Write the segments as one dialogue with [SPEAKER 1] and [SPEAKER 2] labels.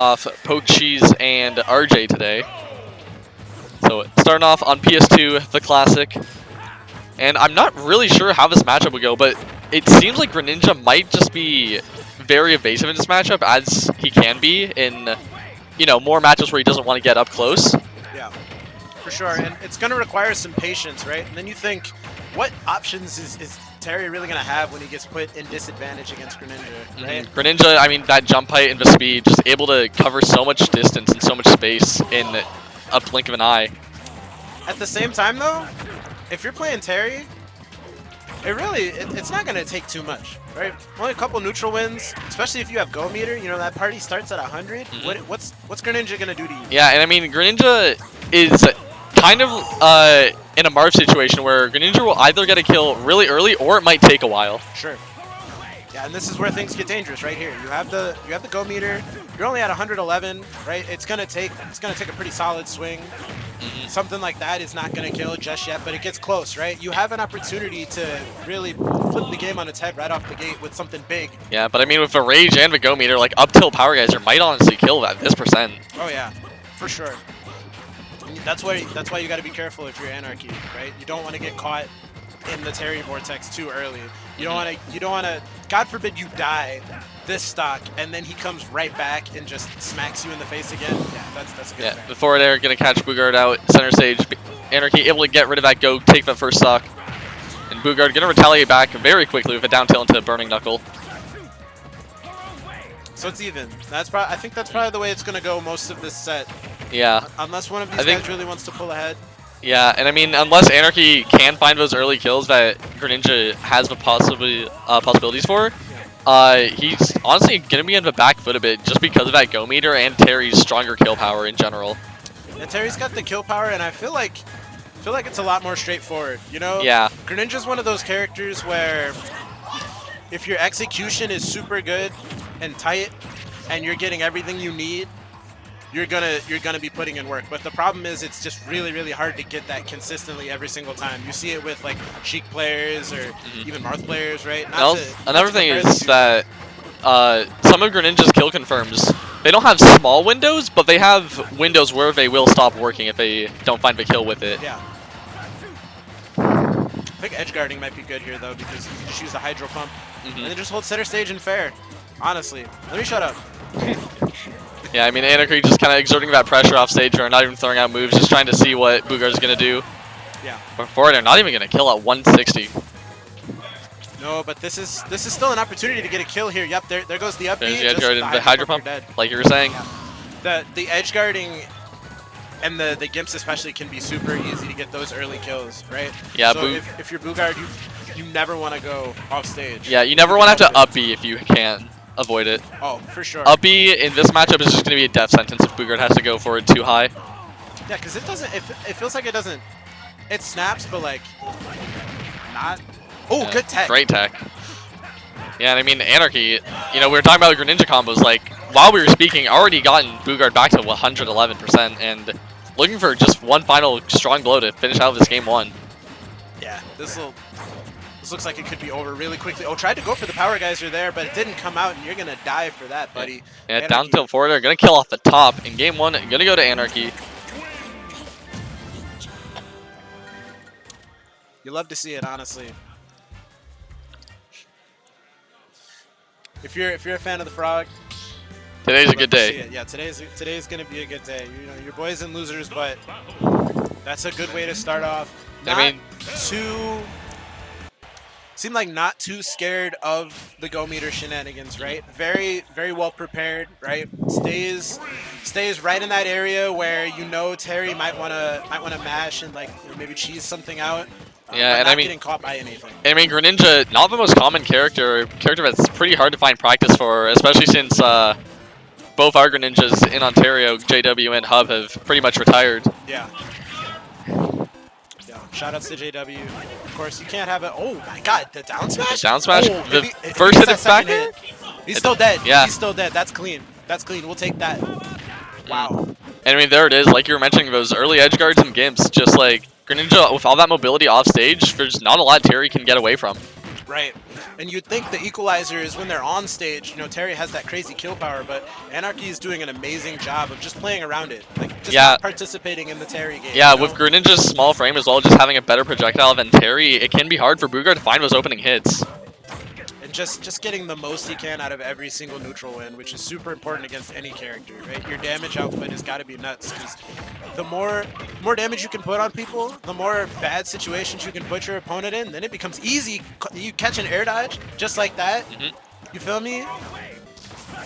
[SPEAKER 1] off Poke Cheese and RJ today. So starting off on PS2, the classic. And I'm not really sure how this matchup would go, but it seems like Greninja might just be very evasive in this matchup, as he can be in, you know, more matches where he doesn't want to get up close.
[SPEAKER 2] Yeah, for sure. And it's going to require some patience, right? And then you think, what options is Terry really going to have when he gets put in disadvantage against Greninja, right?
[SPEAKER 1] Greninja, I mean, that jump height and the speed, just able to cover so much distance and so much space in a blink of an eye.
[SPEAKER 2] At the same time, though, if you're playing Terry, it's not going to take too much, right? Only a couple neutral wins, especially if you have Go Meter. You know, that party starts at 100. What's Greninja going to do to you?
[SPEAKER 1] Yeah, and I mean, Greninja is kind of in a Marv situation where Greninja will either get a kill really early or it might take a while.
[SPEAKER 2] Sure. Yeah, and this is where things get dangerous right here. You have the Go Meter. You're only at 111, right? It's gonna take a pretty solid swing. Something like that is not gonna kill just yet, but it gets close, right? You have an opportunity to really flip the game on its head right off the gate with something big.
[SPEAKER 1] Yeah, but I mean, with the Rage and the Go Meter, like up tilt Power Geyser might honestly kill at this percent.
[SPEAKER 2] Oh yeah, for sure. That's why you got to be careful if you're Anarchy, right? You don't want to get caught in the Terry vortex too early. You don't want to. God forbid you die this stock, and then he comes right back and just smacks you in the face again. Yeah, that's a good thing.
[SPEAKER 1] The forward air gonna catch Boogard out center stage. Anarchy able to get rid of that Go, take the first stock, and Boogard gonna retaliate back very quickly with a down tilt into Burning Knuckle.
[SPEAKER 2] So it's even. I think that's probably the way it's gonna go most of this set.
[SPEAKER 1] Yeah.
[SPEAKER 2] Unless one of these guys really wants to pull ahead.
[SPEAKER 1] Yeah, and I mean, unless Anarchy can find those early kills that Greninja has the possibilities for, he's honestly going to be on the back foot a bit just because of that Go Meter and Terry's stronger kill power in general.
[SPEAKER 2] And Terry's got the kill power, and I feel like it's a lot more straightforward, you know?
[SPEAKER 1] Yeah.
[SPEAKER 2] Greninja's one of those characters where if your execution is super good and tight and you're getting everything you need, you're gonna be putting in work. But the problem is it's just really, really hard to get that consistently every single time. You see it with like Sheik players or even Marth players, right?
[SPEAKER 1] Another thing is that some of Greninja's kill confirms, they don't have small windows, but they have windows where they will stop working if they don't find the kill with it.
[SPEAKER 2] Yeah. I think edge guarding might be good here though, because you can just use the Hydro Pump and then just hold center stage and fair. Honestly, let me shut up.
[SPEAKER 1] Yeah, I mean, Anarchy just kind of exerting that pressure off stage or not even throwing out moves, just trying to see what Boogard's going to do.
[SPEAKER 2] Yeah.
[SPEAKER 1] But forward air not even going to kill at 160.
[SPEAKER 2] No, but this is still an opportunity to get a kill here. Yep, there goes the up B.
[SPEAKER 1] There's the edge guard and the Hydro Pump, like you were saying.
[SPEAKER 2] Yeah. The edge guarding and the Gimps especially can be super easy to get those early kills, right?
[SPEAKER 1] Yeah,
[SPEAKER 2] so if you're Boogard, you never want to go off stage.
[SPEAKER 1] Yeah, you never want to have to up B if you can avoid it.
[SPEAKER 2] Oh, for sure.
[SPEAKER 1] Up B in this matchup is just going to be a death sentence if Boogard has to go for it too high.
[SPEAKER 2] Yeah, because it doesn't. It feels like it doesn't. It snaps, but like not. Oh, good tech.
[SPEAKER 1] Great tech. Yeah, and I mean, Anarchy, you know, we were talking about the Greninja combos, like, while we were speaking, already gotten Boogard back to 111%, and looking for just one final strong blow to finish out this game one.
[SPEAKER 2] Yeah, this looks like it could be over really quickly. Oh, tried to go for the Power Geyser there, but it didn't come out, and you're going to die for that, buddy.
[SPEAKER 1] Yeah, down tilt forward, they're going to kill off the top. In game one, going to go to Anarchy.
[SPEAKER 2] You love to see it, honestly. If you're a fan of the Frog,
[SPEAKER 1] today's a good day.
[SPEAKER 2] Yeah, today's gonna be a good day. You know, your boys and losers, but that's a good way to start off. Seem like not too scared of the Go Meter shenanigans, right? Very, very well prepared, right? Stays right in that area where you know Terry might wanna mash and like maybe cheese something out.
[SPEAKER 1] Yeah, and
[SPEAKER 2] not
[SPEAKER 1] I mean,
[SPEAKER 2] getting caught by anything.
[SPEAKER 1] I mean, Greninja, not the most common character that's pretty hard to find practice for, especially since both our Greninjas in Ontario, JW and Hub, have pretty much retired.
[SPEAKER 2] Yeah. Shoutouts to JW. Of course, you can't have it. Oh my God, the down smash.
[SPEAKER 1] The down smash.
[SPEAKER 2] Oh,
[SPEAKER 1] the first hit of back.
[SPEAKER 2] He's still dead.
[SPEAKER 1] Yeah.
[SPEAKER 2] He's still dead. That's clean. That's clean. We'll take that. Wow.
[SPEAKER 1] And I mean, there it is. Like you were mentioning, those early edge guards and Gimps, just like Greninja with all that mobility off stage, there's not a lot Terry can get away from.
[SPEAKER 2] Right. And you'd think the equalizer is when they're on stage. You know, Terry has that crazy kill power, but Anarchy is doing an amazing job of just playing around it. Like, just not participating in the Terry game.
[SPEAKER 1] Yeah,
[SPEAKER 2] you know?
[SPEAKER 1] with Greninja's small frame as well, just having a better projectile than Terry, it can be hard for Boogard to find those opening hits.
[SPEAKER 2] And just getting the most he can out of every single neutral win, which is super important against any character, right? Your damage output has got to be nuts, because the more damage you can put on people, the more bad situations you can put your opponent in, then it becomes easy. You catch an air dodge just like that. You feel me?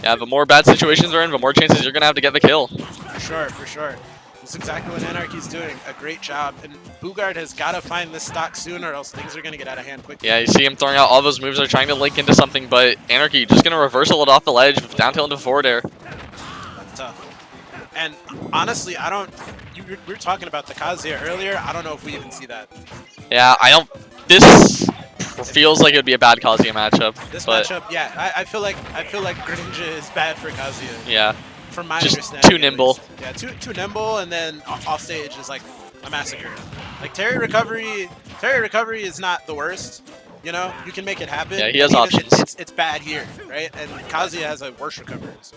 [SPEAKER 1] Yeah, the more bad situations are in, the more chances you're going to have to get the kill.
[SPEAKER 2] For sure, for sure. That's exactly what Anarchy's doing. A great job. And Boogard has got to find this stock soon, or else things are going to get out of hand quickly.
[SPEAKER 1] Yeah, you see him throwing out all those moves. They're trying to link into something, but Anarchy just going to reversal it off the ledge with down tilt into forward air.
[SPEAKER 2] That's tough. And honestly, I don't... We were talking about the Kazuya earlier. I don't know if we even see that.
[SPEAKER 1] Yeah, I don't... This feels like it would be a bad Kazuya matchup.
[SPEAKER 2] This matchup, yeah. I feel like Greninja is bad for Kazuya.
[SPEAKER 1] Yeah.
[SPEAKER 2] From my
[SPEAKER 1] just
[SPEAKER 2] understanding.
[SPEAKER 1] Too nimble.
[SPEAKER 2] Yeah, too nimble, and then off stage is like a massacre. Like Terry recovery is not the worst. You know, you can make it happen.
[SPEAKER 1] Yeah, he has options.
[SPEAKER 2] It's bad here, right? And Kazuya has a worse recovery. So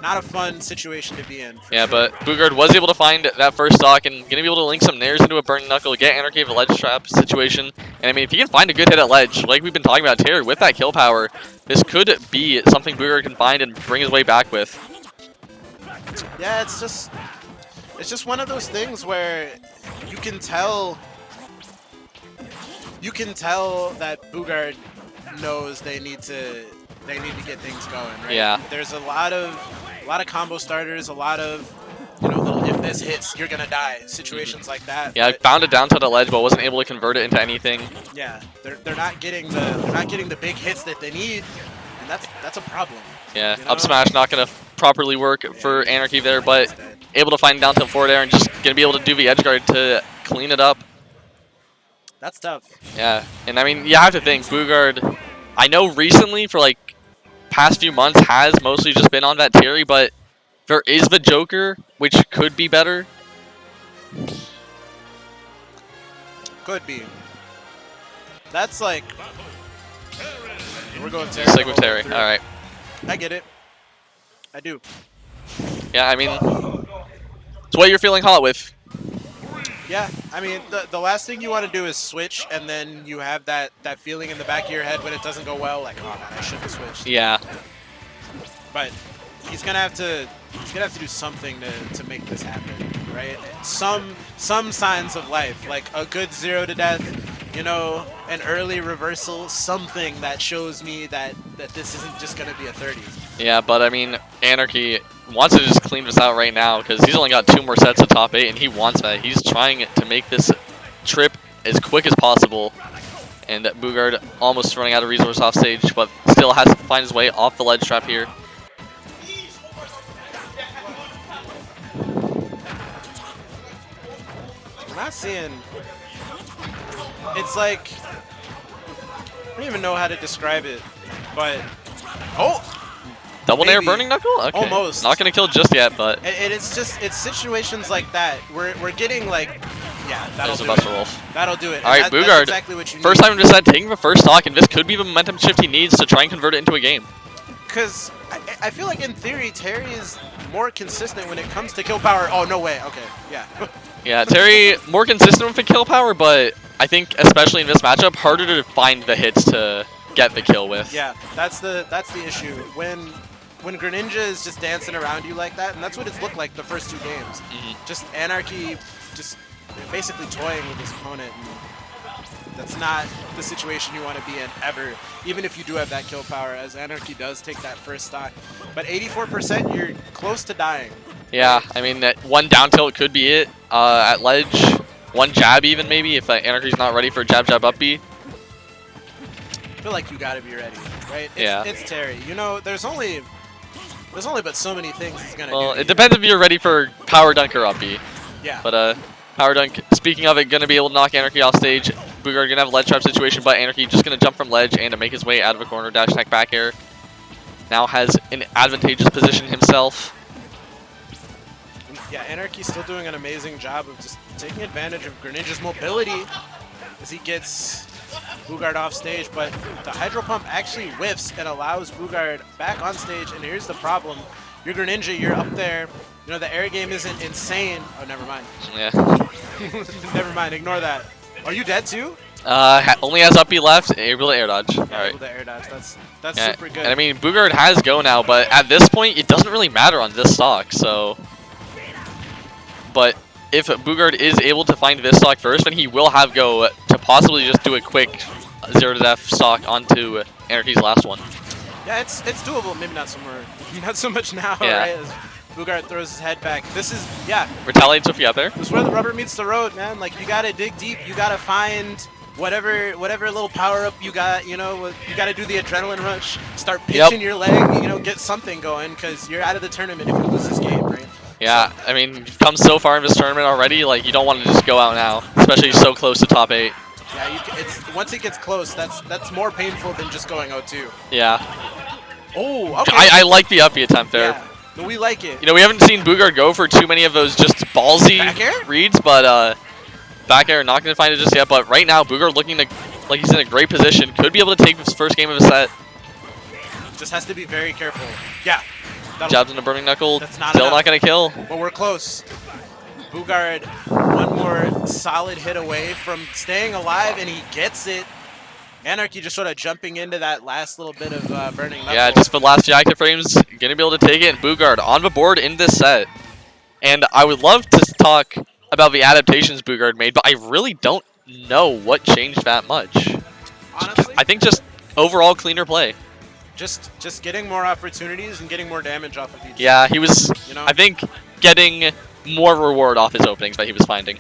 [SPEAKER 2] not a fun situation to be in.
[SPEAKER 1] Yeah,
[SPEAKER 2] sure.
[SPEAKER 1] but Boogard was able to find that first stock and gonna be able to link some nairs into a burning knuckle, get Anarchy of a ledge trap situation. And I mean, if he can find a good hit at ledge, like we've been talking about, Terry with that kill power, this could be something Boogard can find and bring his way back with.
[SPEAKER 2] Yeah, it's just one of those things where you can tell that Boogard knows they need to get things going, right?
[SPEAKER 1] Yeah.
[SPEAKER 2] There's a lot of combo starters, a lot of, you know, little if this hits, you're gonna die situations like that.
[SPEAKER 1] Yeah, I found a down tilt at ledge, but wasn't able to convert it into anything.
[SPEAKER 2] Yeah, they're not getting the big hits that they need, and that's a problem.
[SPEAKER 1] Yeah,
[SPEAKER 2] you know?
[SPEAKER 1] up smash not gonna properly work for Anarchy there, but able to find down tilt forward air and just gonna be able to do the edge guard to clean it up.
[SPEAKER 2] That's tough.
[SPEAKER 1] Yeah, and I mean, you have to think Boogard. I know recently for like past few months has mostly just been on that Terry, but there is the Joker, which could be better.
[SPEAKER 2] Could be. That's like we're going Terry.
[SPEAKER 1] Stick with Terry. All right.
[SPEAKER 2] I get it. I do.
[SPEAKER 1] Yeah, I mean, it's what you're feeling hot with.
[SPEAKER 2] Yeah, I mean, the last thing you want to do is switch, and then you have that feeling in the back of your head when it doesn't go well, like, oh man, I should have switched.
[SPEAKER 1] Yeah.
[SPEAKER 2] But he's gonna have to do something to make this happen, right? Some signs of life, like a good 0 to death, you know, an early reversal, something that shows me that this isn't just gonna be a 30.
[SPEAKER 1] Yeah, but I mean, Anarchy wants to just clean this out right now because he's only got 2 more sets of top 8, and he wants that. He's trying to make this trip as quick as possible. And Boogard almost running out of resource off stage, but still has to find his way off the ledge trap here.
[SPEAKER 2] I'm not seeing. It's like I don't even know how to describe it, but
[SPEAKER 1] Double nair
[SPEAKER 2] maybe.
[SPEAKER 1] burning knuckle? Okay.
[SPEAKER 2] Almost.
[SPEAKER 1] Not gonna kill just yet, but
[SPEAKER 2] it's situations like that. We're getting like, yeah, that'll
[SPEAKER 1] there's a
[SPEAKER 2] do
[SPEAKER 1] Buster
[SPEAKER 2] it.
[SPEAKER 1] Wolf.
[SPEAKER 2] That'll do it.
[SPEAKER 1] All right,
[SPEAKER 2] That's
[SPEAKER 1] Boogard.
[SPEAKER 2] exactly what you
[SPEAKER 1] First
[SPEAKER 2] need.
[SPEAKER 1] time just said taking the first stock, and this could be the momentum shift he needs to try and convert it into a game.
[SPEAKER 2] Because I feel like in theory Terry is more consistent when it comes to kill power. Oh no way. Okay, yeah.
[SPEAKER 1] Yeah, Terry more consistent with the kill power, but I think especially in this matchup, harder to find the hits to get the kill with.
[SPEAKER 2] Yeah, that's the issue. When Greninja is just dancing around you like that, and that's what it's looked like the first 2 games. Just Anarchy, just basically toying with his opponent. And that's not the situation you want to be in ever, even if you do have that kill power, as Anarchy does take that first stock. But 84%, you're close to dying.
[SPEAKER 1] Yeah, I mean, that 1 down tilt could be it at ledge. 1 jab even maybe if Anarchy's not ready for a jab up B.
[SPEAKER 2] I feel like you got to be ready, right? It's Terry. You know, there's only but so many things he's gonna do.
[SPEAKER 1] Well, it depends if you're ready for power dunk or up B.
[SPEAKER 2] Yeah.
[SPEAKER 1] But power dunk, speaking of it, gonna be able to knock Anarchy off stage. Boogard gonna have a ledge trap situation, but Anarchy just gonna jump from ledge and to make his way out of a corner dash attack back air. Now has an advantageous position himself.
[SPEAKER 2] Yeah, Anarchy's still doing an amazing job of just taking advantage of Greninja's mobility as he gets Boogard off stage, but the Hydro Pump actually whiffs and allows Boogard back on stage, and here's the problem. You're Greninja, you're up there. You know, the air game isn't insane. Oh, never mind.
[SPEAKER 1] Yeah.
[SPEAKER 2] Never mind, ignore that. Are you dead too?
[SPEAKER 1] Only has up B left, able to air dodge.
[SPEAKER 2] Yeah,
[SPEAKER 1] Alright.
[SPEAKER 2] able to air dodge. That's
[SPEAKER 1] Yeah,
[SPEAKER 2] super good.
[SPEAKER 1] and I mean, Boogard has go now, but at this point, it doesn't really matter on this stock, so... But if Boogard is able to find this stock first, then he will have go to possibly just do a quick 0 to death stock onto Anarchy's last one.
[SPEAKER 2] Yeah, it's doable. Maybe not not so much now,
[SPEAKER 1] Yeah.
[SPEAKER 2] right? As Boogard throws his head back. This is, yeah.
[SPEAKER 1] Retaliate Sophie out there.
[SPEAKER 2] This is where the rubber meets the road, man. Like, you gotta dig deep. You gotta find whatever little power up you got. You know, you gotta do the adrenaline rush. Start pitching your leg. You know, get something going because you're out of the tournament if you lose this game, right?
[SPEAKER 1] Yeah, I mean, you've come so far in this tournament already. Like, you don't want to just go out now, especially so close to top 8.
[SPEAKER 2] Yeah, it's once it gets close, that's more painful than just going 0-2.
[SPEAKER 1] Yeah.
[SPEAKER 2] Oh, okay.
[SPEAKER 1] I like the uppy attempt there.
[SPEAKER 2] Yeah, no, we like it.
[SPEAKER 1] You know, we haven't seen Boogard go for too many of those just ballsy
[SPEAKER 2] Back air?
[SPEAKER 1] reads, but back air, not going to find it just yet. But right now, Boogard looking like he's in a great position. Could be able to take this first game of the set.
[SPEAKER 2] Just has to be very careful. Yeah.
[SPEAKER 1] Jabs in the burning knuckle.
[SPEAKER 2] That's not
[SPEAKER 1] Still
[SPEAKER 2] enough.
[SPEAKER 1] not going to kill.
[SPEAKER 2] But we're close. Boogard, one more solid hit away from staying alive, and he gets it. Anarchy just sort of jumping into that last little bit of burning knuckle.
[SPEAKER 1] Yeah, just for the last few active frames, going to be able to take it. And Boogard on the board in this set. And I would love to talk about the adaptations Boogard made, but I really don't know what changed that much.
[SPEAKER 2] Honestly,
[SPEAKER 1] I think just overall cleaner play.
[SPEAKER 2] just getting more opportunities and getting more damage off of each.
[SPEAKER 1] Yeah, he was,
[SPEAKER 2] You know?
[SPEAKER 1] I think, getting more reward off his openings that he was finding.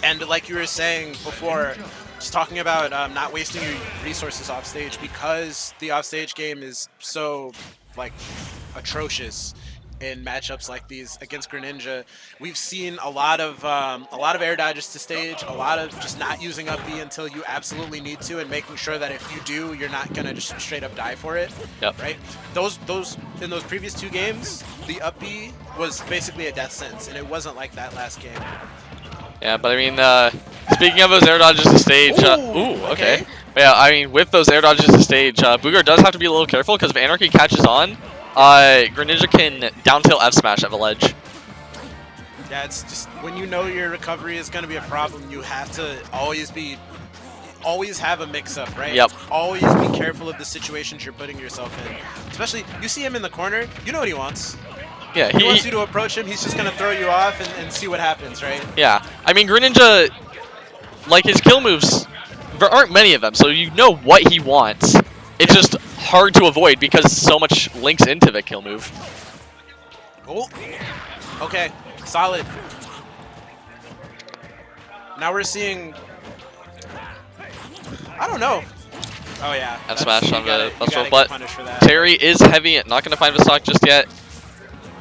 [SPEAKER 2] And like you were saying before, just talking about not wasting your resources off stage, because the offstage game is so like atrocious in matchups like these against Greninja. We've seen a lot of air dodges to stage, a lot of just not using up B until you absolutely need to, and making sure that if you do, you're not gonna just straight up die for it.
[SPEAKER 1] Yep.
[SPEAKER 2] Right? Those in those previous 2 games, the up B was basically a death sentence, and it wasn't like that last game.
[SPEAKER 1] Yeah, but I mean, speaking of those air dodges to stage, ooh, okay. But yeah, I mean, with those air dodges to stage, Boogard does have to be a little careful because if Anarchy catches on, Greninja can down tilt F smash at the ledge.
[SPEAKER 2] Yeah, it's just when you know your recovery is going to be a problem, you have to always have a mix-up, right?
[SPEAKER 1] Yep.
[SPEAKER 2] Always be careful of the situations you're putting yourself in. Especially, you see him in the corner, you know what he wants.
[SPEAKER 1] Yeah,
[SPEAKER 2] He wants you to approach him, he's just going to throw you off and see what happens, right?
[SPEAKER 1] Yeah, I mean, Greninja, like his kill moves, there aren't many of them, so you know what he wants. It's just hard to avoid because so much links into the kill move.
[SPEAKER 2] Oh, okay, solid. Now we're seeing, I don't know. Oh yeah.
[SPEAKER 1] F smash on the bus roll,
[SPEAKER 2] get
[SPEAKER 1] but
[SPEAKER 2] punished for that.
[SPEAKER 1] Terry is heavy, not going to find the stock just yet.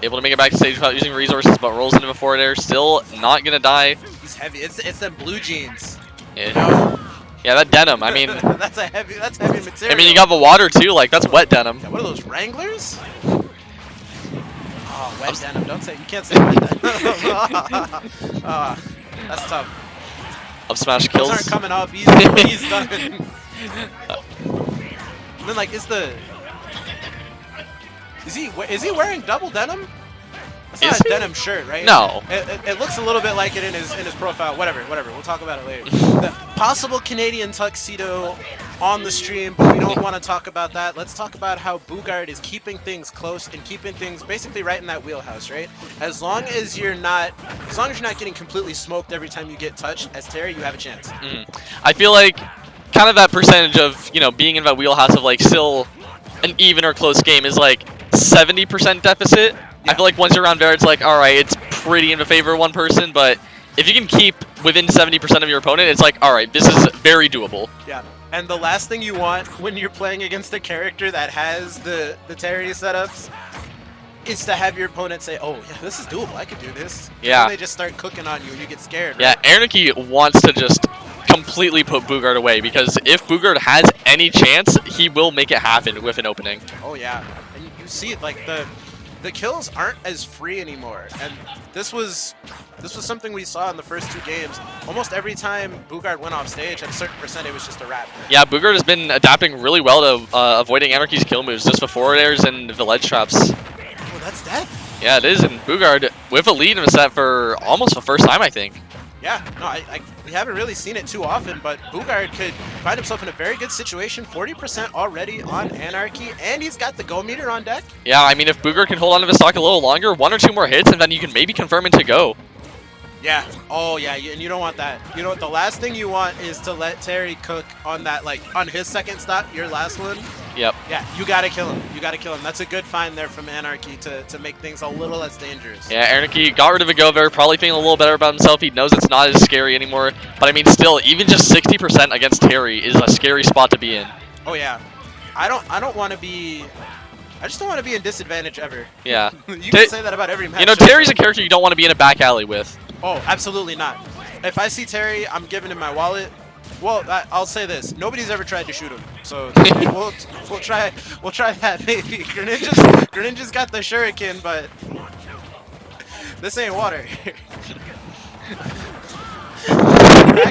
[SPEAKER 1] Able to make it back to stage without using resources, but rolls into the forward air. Still not going to die.
[SPEAKER 2] He's heavy. It's them blue jeans.
[SPEAKER 1] Yeah.
[SPEAKER 2] You know?
[SPEAKER 1] Yeah, that denim, I mean,
[SPEAKER 2] that's heavy material.
[SPEAKER 1] I mean, you got the water too, like, that's wet denim.
[SPEAKER 2] Yeah, what are those, Wranglers? Oh, wet denim. Don't say, you can't say wet denim. That's tough.
[SPEAKER 1] Up smash
[SPEAKER 2] Those
[SPEAKER 1] kills.
[SPEAKER 2] aren't coming off easy. He's done. And then, like, is he wearing double denim? It's not
[SPEAKER 1] Is
[SPEAKER 2] a
[SPEAKER 1] he?
[SPEAKER 2] denim shirt, right?
[SPEAKER 1] No.
[SPEAKER 2] It looks a little bit like it in his profile. Whatever. We'll talk about it later. The possible Canadian tuxedo on the stream, but we don't want to talk about that. Let's talk about how Boogard is keeping things close and keeping things basically right in that wheelhouse, right? As long as you're not getting completely smoked every time you get touched, as Terry, you have a chance.
[SPEAKER 1] I feel like kind of that percentage of, you know, being in that wheelhouse of like still an even or close game is like 70% deficit. I feel like once you're around there, it's like, all right, it's pretty in the favor of one person, but if you can keep within 70% of your opponent, it's like, all right, this is very doable.
[SPEAKER 2] Yeah. And the last thing you want when you're playing against a character that has the Terry setups is to have your opponent say, oh, yeah, this is doable, I could do this.
[SPEAKER 1] Yeah.
[SPEAKER 2] And they just start cooking on you and you get scared.
[SPEAKER 1] Yeah,
[SPEAKER 2] Right?
[SPEAKER 1] Anarchy wants to just completely put Boogard away because if Boogard has any chance, he will make it happen with an opening.
[SPEAKER 2] Oh, yeah. And you see it, like, the kills aren't as free anymore, and this was something we saw in the first 2 games. Almost every time Boogard went off stage, at a certain percent, it was just a wrap.
[SPEAKER 1] Yeah, Boogard has been adapting really well to avoiding Anarchy's kill moves, just the forward airs and the ledge traps.
[SPEAKER 2] Oh, that's death.
[SPEAKER 1] Yeah, it is, and Boogard with a lead in a set for almost the first time, I think.
[SPEAKER 2] Yeah, no, we haven't really seen it too often, but Boogard could find himself in a very good situation. 40% already on Anarchy, and he's got the go meter on deck.
[SPEAKER 1] Yeah, I mean, if Boogard can hold on to his stock a little longer, 1 or 2 more hits, and then you can maybe confirm into go.
[SPEAKER 2] Yeah. Oh, yeah. And you don't want that. You know what? The last thing you want is to let Terry cook on that, like, on his second stop, your last one.
[SPEAKER 1] Yep.
[SPEAKER 2] Yeah, you got to kill him. You got to kill him. That's a good find there from Anarchy to make things a little less dangerous.
[SPEAKER 1] Yeah, Anarchy got rid of a go there, probably feeling a little better about himself. He knows it's not as scary anymore. But, I mean, still, even just 60% against Terry is a scary spot to be in.
[SPEAKER 2] Oh, yeah. I don't want to be... I just don't want to be in disadvantage ever.
[SPEAKER 1] Yeah.
[SPEAKER 2] You can say that about every match.
[SPEAKER 1] You know, Terry's a character you don't want to be in a back alley with.
[SPEAKER 2] Oh, absolutely not. If I see Terry, I'm giving him my wallet. Well, I'll say this: nobody's ever tried to shoot him, so we'll try that maybe. Greninja's got the shuriken, but this ain't water.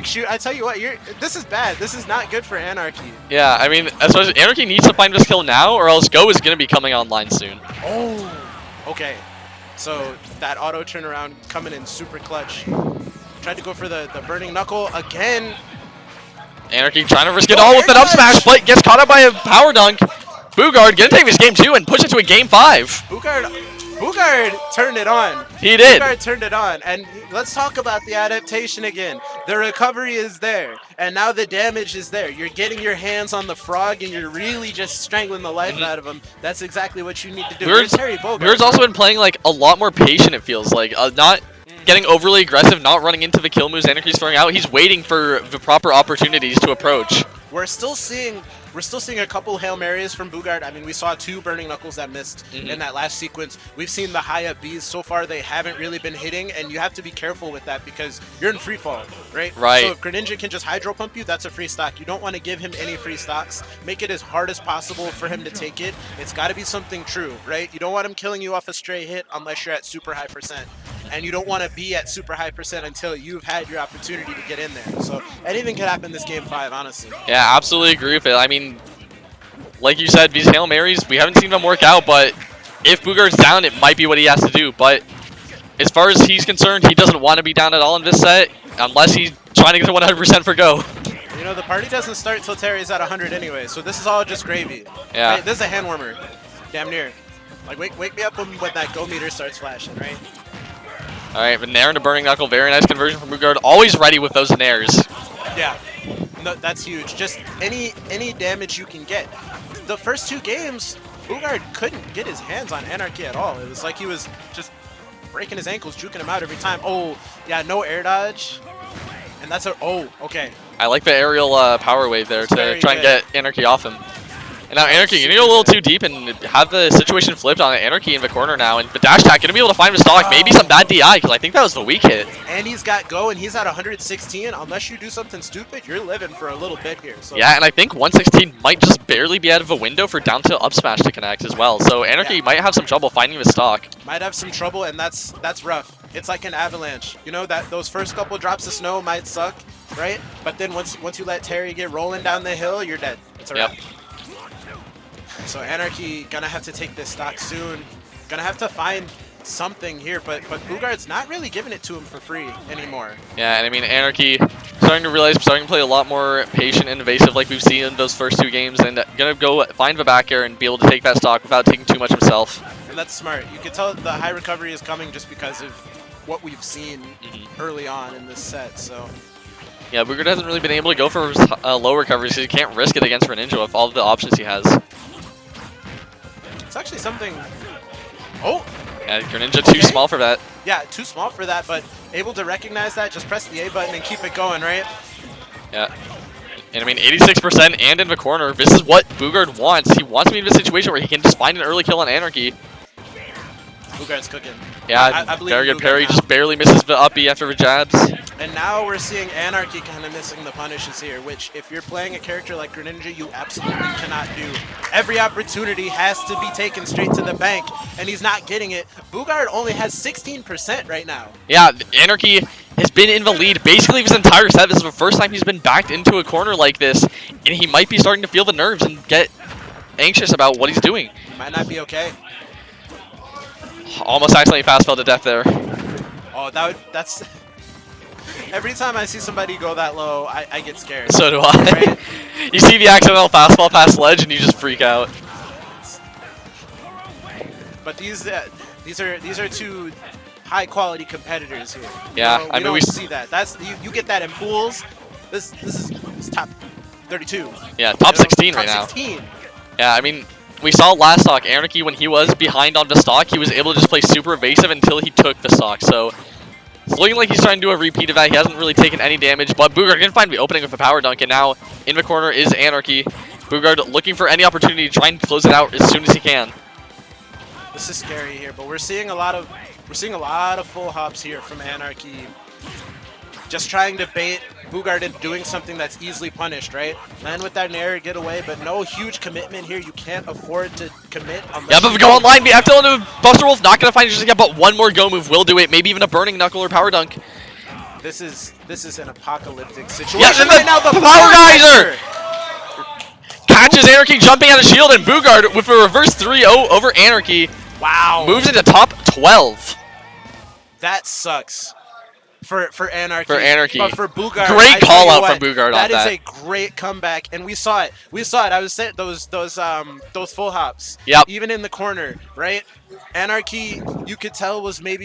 [SPEAKER 2] Shoot, I tell you what, this is bad. This is not good for Anarchy.
[SPEAKER 1] Yeah, I mean, as far as Anarchy needs to find this kill now, or else Go is going to be coming online soon.
[SPEAKER 2] Oh, okay. So that auto turnaround coming in super clutch. Tried to go for the burning knuckle again.
[SPEAKER 1] Anarchy trying to risk it all with an up smash, but gets caught up by a power dunk. Boogard gonna take this game 2 and push it to a game 5.
[SPEAKER 2] Boogard turned it on.
[SPEAKER 1] He did.
[SPEAKER 2] Boogard turned it on. And let's talk about the adaptation again. The recovery is there, and now the damage is there. You're getting your hands on the frog, and you're really just strangling the life out of him. That's exactly what you need to do.
[SPEAKER 1] Boogard's also been playing like a lot more patient, it feels like. Not getting overly aggressive, not running into the kill moves Anarchy's throwing out. He's waiting for the proper opportunities to approach.
[SPEAKER 2] We're still seeing a couple Hail Marys from Boogard. I mean, we saw 2 Burning Knuckles that missed in that last sequence. We've seen the high up Bs. So far, they haven't really been hitting, and you have to be careful with that because you're in free fall, right?
[SPEAKER 1] Right.
[SPEAKER 2] So if Greninja can just Hydro Pump you, that's a free stock. You don't want to give him any free stocks. Make it as hard as possible for him to take it. It's got to be something true, right? You don't want him killing you off a stray hit unless you're at super high percent. And you don't want to be at super high percent until you've had your opportunity to get in there. So anything could happen this game 5, honestly.
[SPEAKER 1] Yeah, absolutely agree with it. I mean, like you said, these Hail Marys, we haven't seen them work out, but if Boogard's down, it might be what he has to do. But as far as he's concerned, he doesn't want to be down at all in this set, unless he's trying to get to 100% for go.
[SPEAKER 2] You know, the party doesn't start till Terry's at 100 anyway, so this is all just gravy.
[SPEAKER 1] Yeah.
[SPEAKER 2] Right? This is a hand warmer. Damn near. Like, wake me up when that go meter starts flashing, right?
[SPEAKER 1] All right, but Nair into Burning Knuckle, very nice conversion from Boogard. Always ready with those Nairs.
[SPEAKER 2] Yeah, no, that's huge. Just any damage you can get. The first 2 games, Boogard couldn't get his hands on Anarchy at all. It was like he was just breaking his ankles, juking him out every time. Oh, yeah, no air dodge. And that's oh, okay.
[SPEAKER 1] I like the aerial power wave there to try and get Anarchy off him. And now Anarchy, you're going to go a little too deep and have the situation flipped on Anarchy in the corner now. And the dash attack going to be able to find his stock. Maybe some bad DI, because I think that was the weak hit.
[SPEAKER 2] And he's got go, and he's at 116. Unless you do something stupid, you're living for a little bit here. So.
[SPEAKER 1] Yeah, and I think 116 might just barely be out of a window for down tilt up smash to connect as well. So Anarchy might have some trouble finding his stock.
[SPEAKER 2] Might have some trouble, and that's rough. It's like an avalanche. You know, that those first couple drops of snow might suck, right? But then once you let Terry get rolling down the hill, you're dead. It's a wrap.
[SPEAKER 1] Yep.
[SPEAKER 2] So Anarchy gonna have to take this stock soon. Gonna have to find something here, but Boogard's not really giving it to him for free anymore.
[SPEAKER 1] Yeah, and I mean Anarchy starting to play a lot more patient and evasive like we've seen in those first 2 games, and gonna go find the back air and be able to take that stock without taking too much himself.
[SPEAKER 2] And that's smart. You can tell the high recovery is coming just because of what we've seen early on in this set. So.
[SPEAKER 1] Yeah, Boogard hasn't really been able to go for low recovery, so he can't risk it against Greninja with all of the options he has.
[SPEAKER 2] It's actually something... Oh!
[SPEAKER 1] Yeah, Greninja too small for that.
[SPEAKER 2] Yeah, too small for that, but able to recognize that, just press the A button and keep it going, right?
[SPEAKER 1] Yeah. And I mean, 86% and in the corner. This is what Boogard wants. He wants to be in a situation where he can just find an early kill on Anarchy.
[SPEAKER 2] Boogard's cooking.
[SPEAKER 1] Yeah,
[SPEAKER 2] I believe
[SPEAKER 1] very good
[SPEAKER 2] Boogard
[SPEAKER 1] parry.
[SPEAKER 2] now.
[SPEAKER 1] Just barely misses the up B after the jabs.
[SPEAKER 2] And now we're seeing Anarchy kind of missing the punishes here, which if you're playing a character like Greninja, you absolutely cannot do. Every opportunity has to be taken straight to the bank, and he's not getting it. Boogard only has 16% right now.
[SPEAKER 1] Yeah, Anarchy has been in the lead basically his entire set. This is the first time he's been backed into a corner like this, and he might be starting to feel the nerves and get anxious about what he's doing.
[SPEAKER 2] He might not be okay.
[SPEAKER 1] Almost accidentally fast fell to death there.
[SPEAKER 2] Oh, that's... Every time I see somebody go that low, I get scared.
[SPEAKER 1] So do I.
[SPEAKER 2] Right?
[SPEAKER 1] You see the accidental fastball past ledge and you just freak out.
[SPEAKER 2] But these are two high quality competitors here.
[SPEAKER 1] Yeah,
[SPEAKER 2] you know,
[SPEAKER 1] I mean
[SPEAKER 2] we see that. That's you get that in pools. This is top 32.
[SPEAKER 1] Yeah, top 16 right
[SPEAKER 2] top
[SPEAKER 1] now.
[SPEAKER 2] 16.
[SPEAKER 1] Yeah, I mean, we saw last stock, Anarchy, when he was behind on the stock, he was able to just play super evasive until he took the stock. So it's looking like he's trying to do a repeat of that. He hasn't really taken any damage, but Boogard can find the opening with a power dunk, and now in the corner is Anarchy. Boogard looking for any opportunity to try and close it out as soon as he can.
[SPEAKER 2] This is scary here, but we're seeing a lot of full hops here from Anarchy. Just trying to bait Boogard into doing something that's easily punished, right? Land with that nair, get away, but no huge commitment here. You can't afford to commit unless
[SPEAKER 1] Yeah, but we go online, the F tilt into Buster Wolf, not going to find it just yet, but one more go move will do it. Maybe even a burning knuckle or power dunk.
[SPEAKER 2] This is an apocalyptic situation.
[SPEAKER 1] Yes, and
[SPEAKER 2] right now the
[SPEAKER 1] power geyser catches Anarchy jumping out of shield, and Boogard with a reverse 3-0 over Anarchy.
[SPEAKER 2] Wow.
[SPEAKER 1] Moves into top 12.
[SPEAKER 2] That sucks. For Anarchy.
[SPEAKER 1] For Anarchy.
[SPEAKER 2] But for Boogard,
[SPEAKER 1] great call out from Boogard on that.
[SPEAKER 2] That is a great comeback, and we saw it. We saw it. I was saying those full hops.
[SPEAKER 1] Yep.
[SPEAKER 2] Even in the corner, right? Anarchy, you could tell was maybe